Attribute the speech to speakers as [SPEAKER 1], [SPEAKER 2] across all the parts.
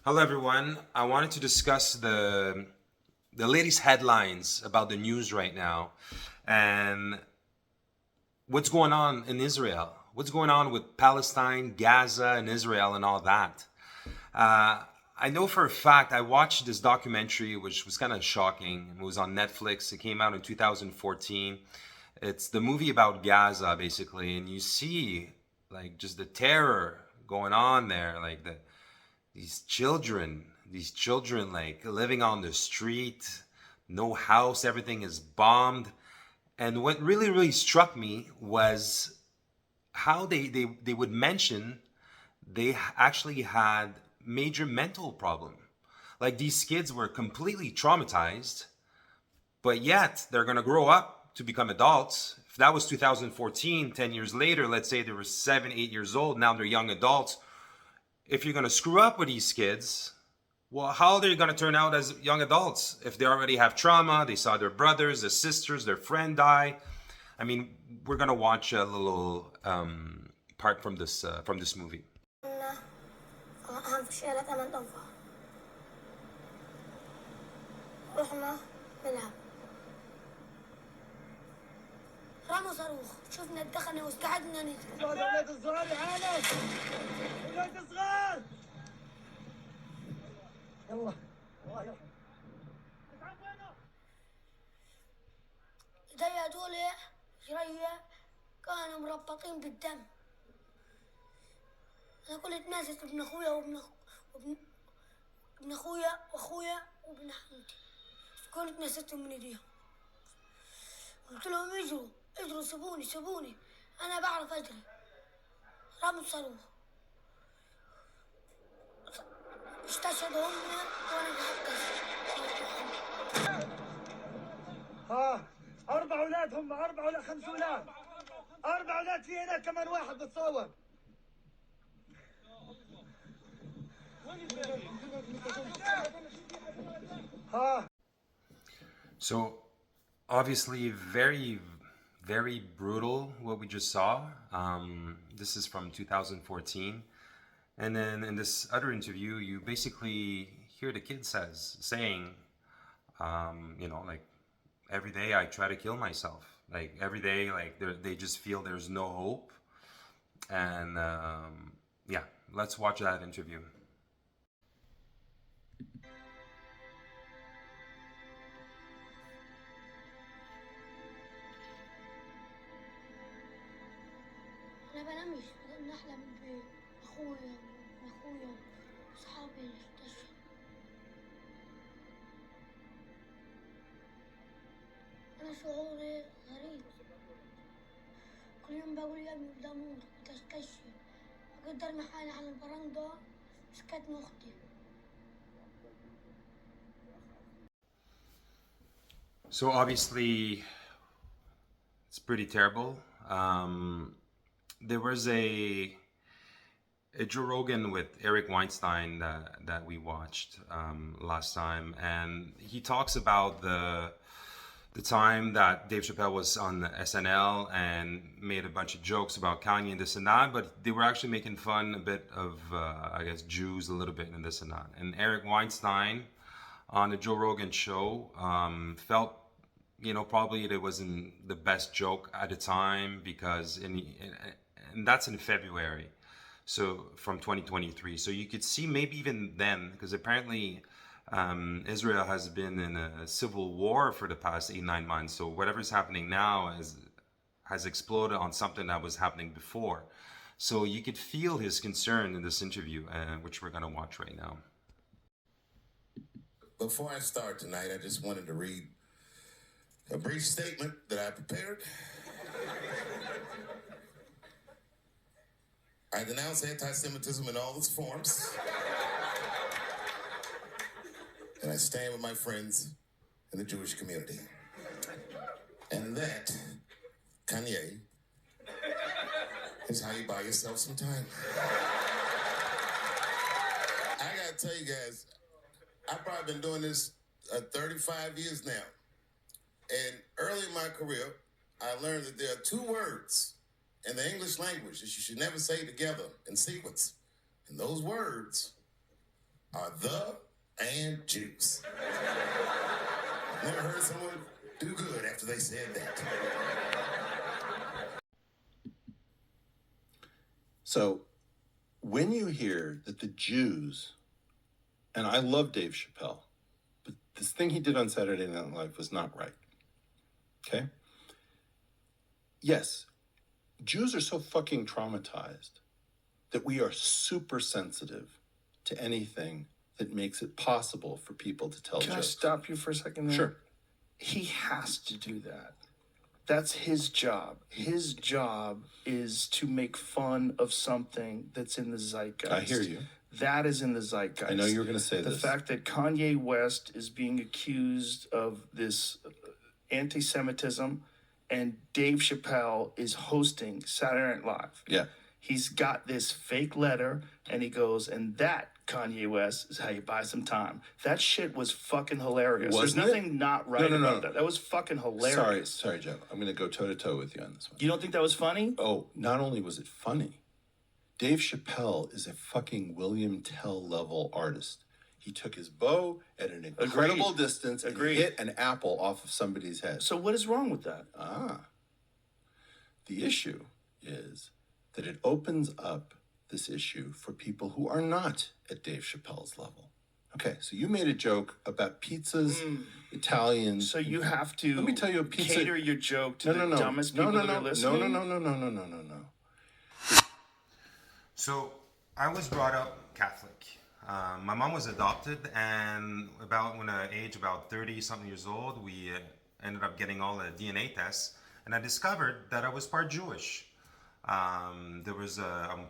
[SPEAKER 1] Hello, everyone. I wanted to discuss the latest headlines about the news right now, and what's going on in Israel. What's going on with Palestine, Gaza, and Israel, and all that. Uh, I know for a fact I watched this documentary, which was kind of shocking. It was on Netflix. It came out in 2014. It's the movie about Gaza, basically, and you see like just the terror going on there, like these children like living on the street, no house, everything is bombed. And what really struck me was how they would mention they actually had major mental problem. Like these kids were completely traumatized, but yet they're going to grow up to become adults. If that was 2014, 10 years later, let's say they were 7, 8 years old, now they're young adults. If you're going to screw up with these kids, well, how are they going to turn out as young adults if they already have trauma? They saw their brothers, their sisters, their friend die. I mean, we're going to watch a little part from this movie.
[SPEAKER 2] في الشارع 8 أنفار. رحنا نلعب، رموا صاروخ، شفنا الدخنة واستعدنا نجري. ولاد الصغار يا عالم، ولاد الصغار، يلا الله يرحم. ايديا دول شوية كانوا مربطين بالدم. أنا كنت ماسك ابن أخويا ابن أخويا وأخويا وابن عمتي، كنت ماسكتهم من إيديهم. قلت لهم اجروا سيبوني أنا بعرف أجري. رموا الصاروخ، استشهدوا هم وأنا بحكس. ها 4 أولاد، هم 4 ولا 5 أولاد، 4 أولاد، في هناك كمان واحد بتصور.
[SPEAKER 1] So obviously very brutal what we just saw. This is from 2014. And then in this other interview, you basically hear the kid saying, like every day I try to kill myself. Like every day, like they just feel there's no hope. And yeah, let's watch that interview.
[SPEAKER 2] أنا بنامش، بضل أحلم بأخويا وأصحابي اللي استشهدوا. أنا شعوري غريب، كل يوم بقول يا ابني بدي أموت، بدي أستشهد، أقدر محالي على البرندة مسكتني أختي.
[SPEAKER 1] So obviously, it's pretty terrible. There was a Joe Rogan with Eric Weinstein that we watched last time, and he talks about the time that Dave Chappelle was on SNL and made a bunch of jokes about Kanye and this and that, but they were actually making fun a bit of I guess Jews a little bit and this and that. And Eric Weinstein on the Joe Rogan show felt probably it wasn't the best joke at the time because and that's in February, so from 2023. So you could see maybe even then, because apparently Israel has been in a civil war for the past 8, 9 months. So whatever's happening now has exploded on something that was happening before. So you could feel his concern in this interview, which we're going to watch right now.
[SPEAKER 3] Before I start tonight, I just wanted to read a brief statement that I prepared. I denounce anti-Semitism in all its forms. And I stand with my friends in the Jewish community. And that, Kanye, is how you buy yourself some time. I gotta tell you guys, I've probably been doing this 35 years now. And early in my career, I learned that there are 2 words in the English language that you should never say together in sequence. And those words are the and juice. Never heard someone do good after they said that.
[SPEAKER 4] So when you hear that the Jews, and I love Dave Chappelle, but this thing he did on Saturday Night Live was not right. Okay? Yes, Jews are so fucking traumatized that we are super sensitive to anything that makes it possible for people to tell
[SPEAKER 5] Can I
[SPEAKER 4] jokes.
[SPEAKER 5] stop you for a second there?
[SPEAKER 4] Sure.
[SPEAKER 5] He has to do that. That's his job. His job is to make fun of something that's in the zeitgeist.
[SPEAKER 4] I hear you.
[SPEAKER 5] That is in the zeitgeist.
[SPEAKER 4] I know you were going to say
[SPEAKER 5] the
[SPEAKER 4] this.
[SPEAKER 5] The fact that Kanye West is being accused of this anti-Semitism and Dave Chappelle is hosting Saturday Night Live.
[SPEAKER 4] Yeah.
[SPEAKER 5] He's got this fake letter and he goes, and that, Kanye West, is how you buy some time. That shit was fucking hilarious.
[SPEAKER 4] Wasn't
[SPEAKER 5] There's nothing
[SPEAKER 4] it?
[SPEAKER 5] not right
[SPEAKER 4] No.
[SPEAKER 5] about that. That was fucking hilarious.
[SPEAKER 4] Sorry, Joe. I'm going to go toe-to-toe with you on this one.
[SPEAKER 5] You don't think that was funny?
[SPEAKER 4] Oh, not only was it funny, Dave Chappelle is a fucking William Tell level artist. He took his bow at an incredible distance and hit an apple off of somebody's head.
[SPEAKER 5] So what is wrong with that?
[SPEAKER 4] The issue is that it opens up this issue for people who are not at Dave Chappelle's level. Okay, so you made a joke about pizzas, Italians.
[SPEAKER 5] So you have to
[SPEAKER 4] Let me tell you a pizza.
[SPEAKER 5] cater your joke to the dumbest people that are listening?
[SPEAKER 4] No.
[SPEAKER 1] So I was brought up Catholic. My mom was adopted, and when I aged about 30-something years old, we ended up getting all the DNA tests, and I discovered that I was part Jewish. I'm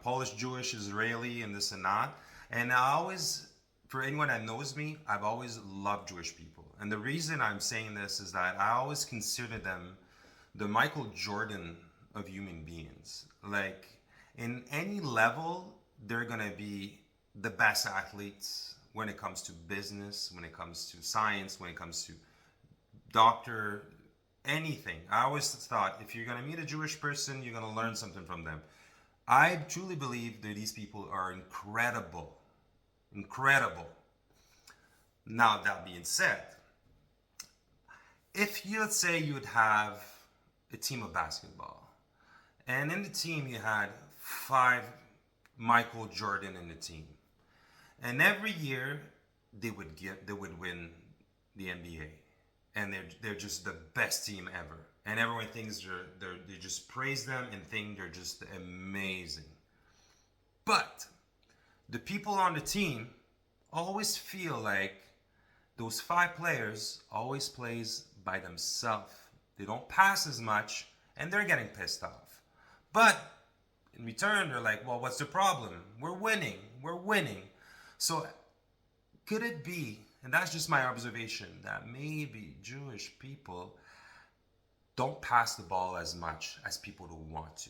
[SPEAKER 1] Polish Jewish, Israeli, and this and that. And I always, for anyone that knows me, I've always loved Jewish people. And the reason I'm saying this is that I always consider them the Michael Jordan of human beings. Like, in any level, they're gonna be the best athletes when it comes to business, when it comes to science, when it comes to doctor, anything. I always thought if you're gonna meet a Jewish person, you're gonna learn something from them. I truly believe that these people are incredible. Now, that being said, if you, let's say you would have a team of basketball, and in the team you had 5 Michael Jordan in the team, and every year they would win the NBA, and they're just the best team ever, and everyone thinks they just praise them and think they're just amazing. But the people on the team always feel like those 5 players always plays by themselves. They don't pass as much, and they're getting pissed off. But in return, they're like, well, what's the problem? We're winning. So could it be, and that's just my observation, that maybe Jewish people don't pass the ball as much as people who want to?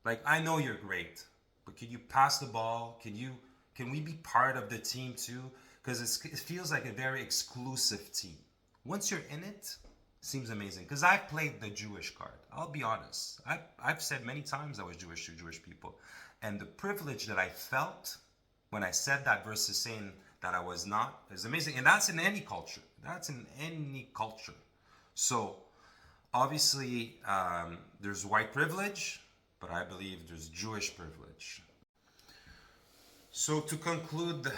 [SPEAKER 1] Like, I know you're great, but can you pass the ball? Can we be part of the team too? Because it feels like a very exclusive team. Once you're in it, seems amazing. Because I've played the Jewish card. I'll be honest. I've said many times I was Jewish to Jewish people. And the privilege that I felt when I said that versus saying that I was not is amazing. And that's in any culture. So obviously there's white privilege, but I believe there's Jewish privilege. So to conclude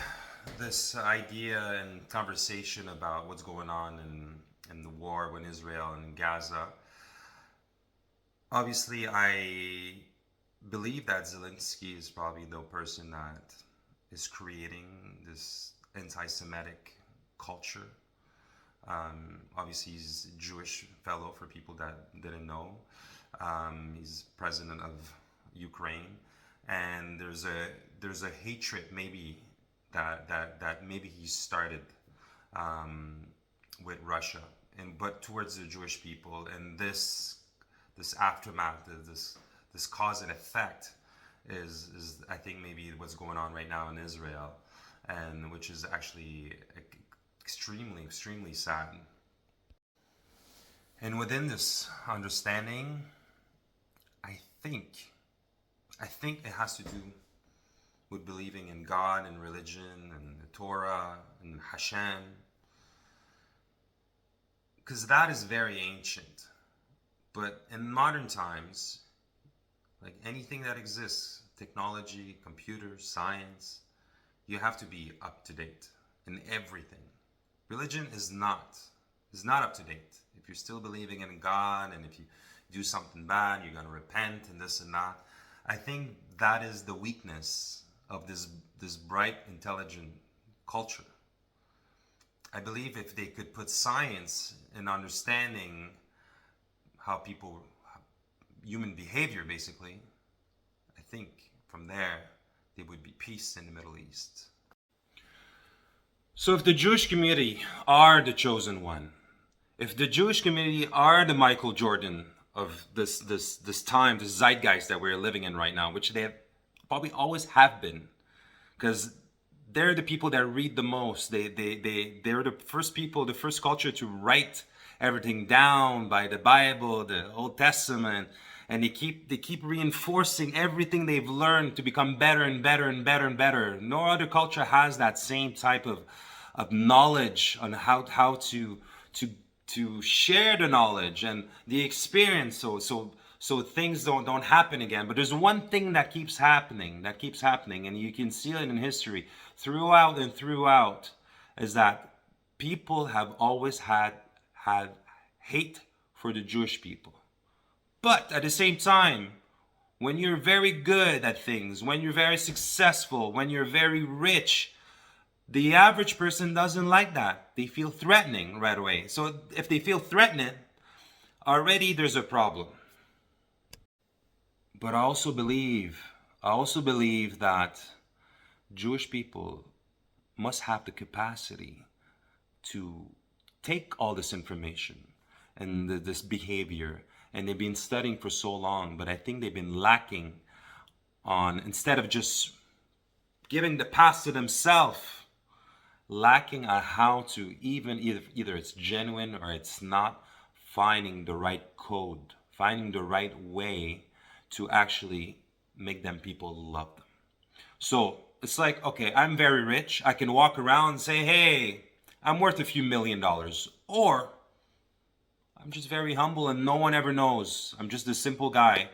[SPEAKER 1] this idea and conversation about what's going on in the war with Israel and Gaza, obviously I believe that Zelensky is probably the person that is creating this anti-Semitic culture. Obviously he's a Jewish fellow, for people that didn't know. He's president of Ukraine, and there's a hatred maybe that maybe he started with Russia, but towards the Jewish people, and this aftermath, this cause and effect is I think maybe what's going on right now in Israel, and which is actually extremely sad. And within this understanding, I think it has to do with believing in God and religion and the Torah and Hashem. Because that is very ancient. But in modern times, like anything that exists, technology, computers, science, you have to be up to date in everything. Religion is not up to date. If you're still believing in God, and if you do something bad, you're going to repent and this and that. I think that is the weakness of this bright, intelligent culture. I believe if they could put science in understanding how people, human behavior basically, I think from there there would be peace in the Middle East. So if the Jewish community are the chosen one, if the Jewish community are the Michael Jordan of this time, this zeitgeist that we're living in right now, which they probably always have been, because they're the people that read the most. They're the first people, the first culture to write everything down by the Bible, the Old Testament, and they keep reinforcing everything they've learned to become better and better and better and better. No other culture has that same type of knowledge on how to share the knowledge and the experience, so things don't happen again. But there's one thing that keeps happening, and you can see it in history throughout and throughout, is that people have always had hate for the Jewish people. But at the same time, when you're very good at things, when you're very successful, when you're very rich, the average person doesn't like that. They feel threatening right away. So if they feel threatened, already there's a problem. But I also believe that Jewish people must have the capacity to take all this information and this behavior, and they've been studying for so long, but I think they've been lacking on, instead of just giving the pass to themselves, lacking on how to either it's genuine or it's not, finding the right code, finding the right way to actually make them people love them. So it's like, okay, I'm very rich. I can walk around and say, hey, I'm worth a few $1 million. Or I'm just very humble and no one ever knows. I'm just a simple guy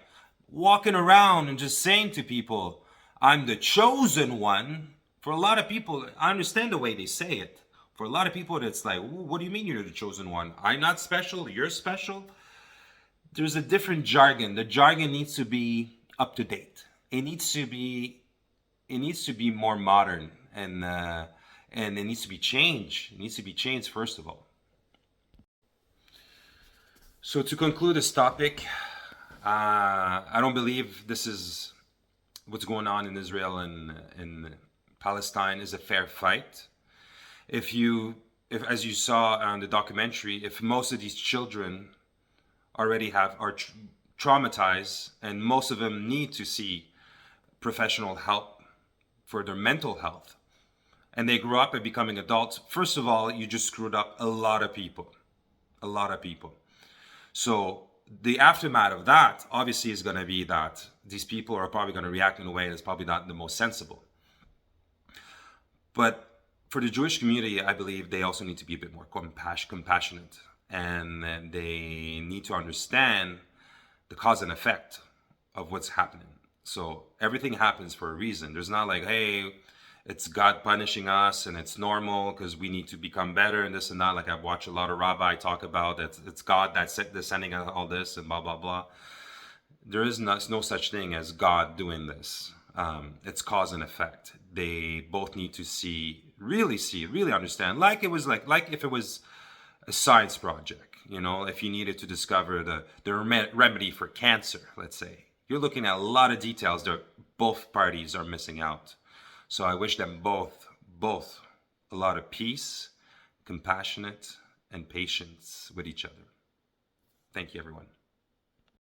[SPEAKER 1] walking around and just saying to people, I'm the chosen one. For a lot of people, I understand the way they say it. For a lot of people, it's like, what do you mean you're the chosen one? I'm not special, you're special. There's a different jargon. The jargon needs to be up to date. It needs to be more modern, and it needs to be changed. It needs to be changed first of all. So to conclude this topic, I don't believe this is what's going on in Israel and in Palestine is a fair fight. If as you saw on the documentary, if most of these children already are traumatized, and most of them need to see professional help for their mental health, and they grow up and becoming adults, first of all, you just screwed up a lot of people. So the aftermath of that obviously is going to be that these people are probably going to react in a way that's probably not the most sensible. But for the Jewish community, I believe they also need to be a bit more compassionate, and they need to understand the cause and effect of what's happening. So everything happens for a reason. There's not like, hey, it's God punishing us and it's normal because we need to become better and this and that. Like I've watched a lot of rabbi talk about that it's God that's sending out all this and blah, blah, blah. There is no such thing as God doing this. It's cause and effect. They both need to really understand. Like if it was a science project, if you needed to discover the remedy for cancer, let's say, you're looking at a lot of details that both parties are missing out. So I wish them both a lot of peace, compassionate, and patience with each other. Thank you, everyone.